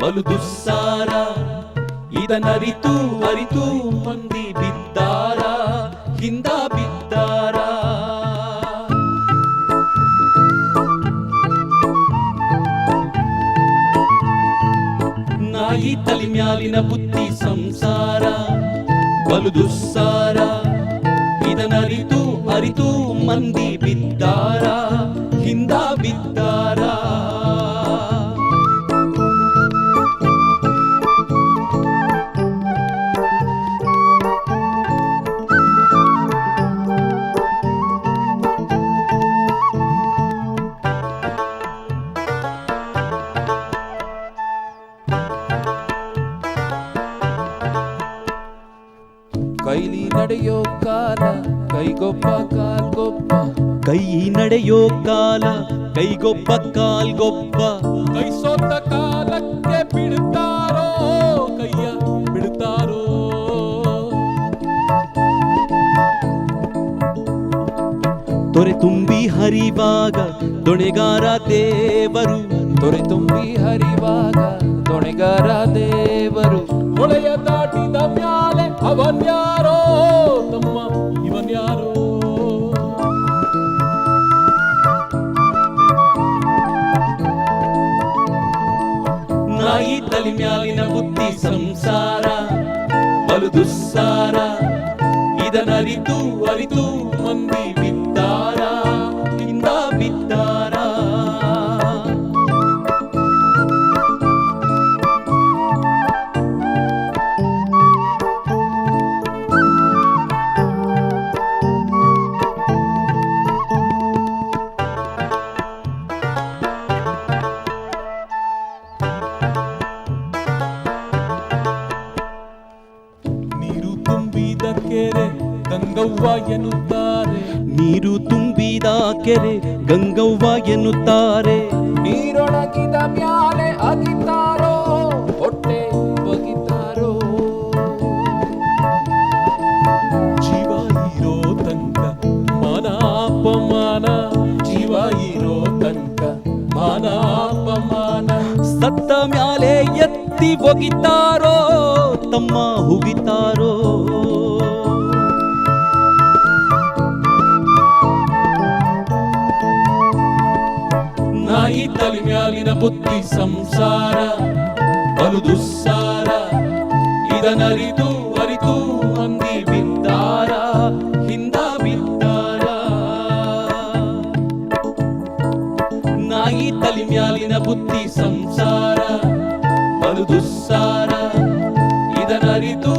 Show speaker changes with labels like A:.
A: ಬಲು ದುಸ್ಸಾರ. ಇದನರಿತು ಅರಿತು ಮಂದಿ ಬಿದ್ದಾರ, ಹಿಂದ ಬಿದ್ದಾರ. ನಾಯಿ ತಲೆ ಮ್ಯಾಲಿನ ಬುದ್ಧಿ ಸಂಸಾರ ಬಲು ದುಸ್ಸಾರ. ಇದನರಿತು ಅರಿತು ಮಂದಿ ಬಿದ್ದಾರ, ಹಿಂದ ಬಿದ್ದಾರ.
B: ಕೈಲಿ ನಡೆಯೋ ಕಾಲ ಕೈಗೊಬ್ಬ ಕಾಲ್ಗೊಬ್ಬ.
A: ಕೈ ನಡೆಯೋ ಕಾಲ ಕೈಗೊಬ್ಬ ಕಾಲ್ಗೊಬ್ಬ.
B: ಕೈ ಸೋತ ಕಾಲಕ್ಕೆ ಬಿಡ್ತಾರೋ ಕೈಯ ಬಿಡ್ತಾರೋ.
A: ತೊರೆ ತುಂಬಿ ಹರಿವಾಗ ದೊಣೆಗಾರ ದೇವರು.
B: ತೊರೆ ತುಂಬಿ ಹರಿವಾಗ ದೊಣೆಗಾರ ದೇವರು. ಹೊಳೆಯ ದಾಟಿದ ಮ್ಯಾಲೆ ಅವನ್ಯಾರೋ ತಮ್ಮ ಇವನ್ಯಾರೋ.
A: ನಾಯಿ ತಲೆ ಮ್ಯಾಲಿನ ಬುದ್ಧಿ ಸಂಸಾರ ಬಲು ದುಸ್ಸಾರ. ಇದನರಿತು ಅರಿತು ಮಂದಿ ಬಿದ್ದಾರ, ಹಿಂದ ಬಿದ್ದಾರ.
B: ನೀರು ತುಂಬಿದ ಕೆರೆ ಗಂಗವ್ವ ಎನ್ನುತ್ತಾರೆ.
A: ನೀರು ತುಂಬಿದ ಕೆರೆ ಗಂಗವ್ವ ಎನ್ನುತ್ತಾರೆ.
B: ನೀರೊಣಗಿದ ಮ್ಯಾಲೆ ಅಗಿತಾರೋ ಹೊಟ್ಟೆ ಬಗಿತಾರೋ. ಜೀವ ಇರೋ ತನಕ ಮಾನ ಅಪಮಾನ. ಜೀವ ಇರೋ ತನಕ ಮಾನ ಅಪಮಾನ.
A: ಸತ್ತ ಮ್ಯಾಲೆ ಎತ್ತಿ ಒಗಿತಾರೋ ತಮ್ಮ ಹುಗಿತಾರೋ.
B: ನಾಯಿ ತಲೆ ಮ್ಯಾಲಿನ ಬುದ್ಧಿ ಸಂಸಾರ ಬಲು ದುಸ್ಸಾರ. ಇದನರಿತು ಅರಿತು ಮಂದಿ ಬಿದ್ದಾರ, ಹಿಂದ ಬಿದ್ದಾರ.
A: ನಾಯಿ ತಲೆ ಮ್ಯಾಲಿನ ಬುದ್ಧಿ ಸಂಸಾರ ಬಲು ದುಸ್ಸಾರ. ಇದನರಿತು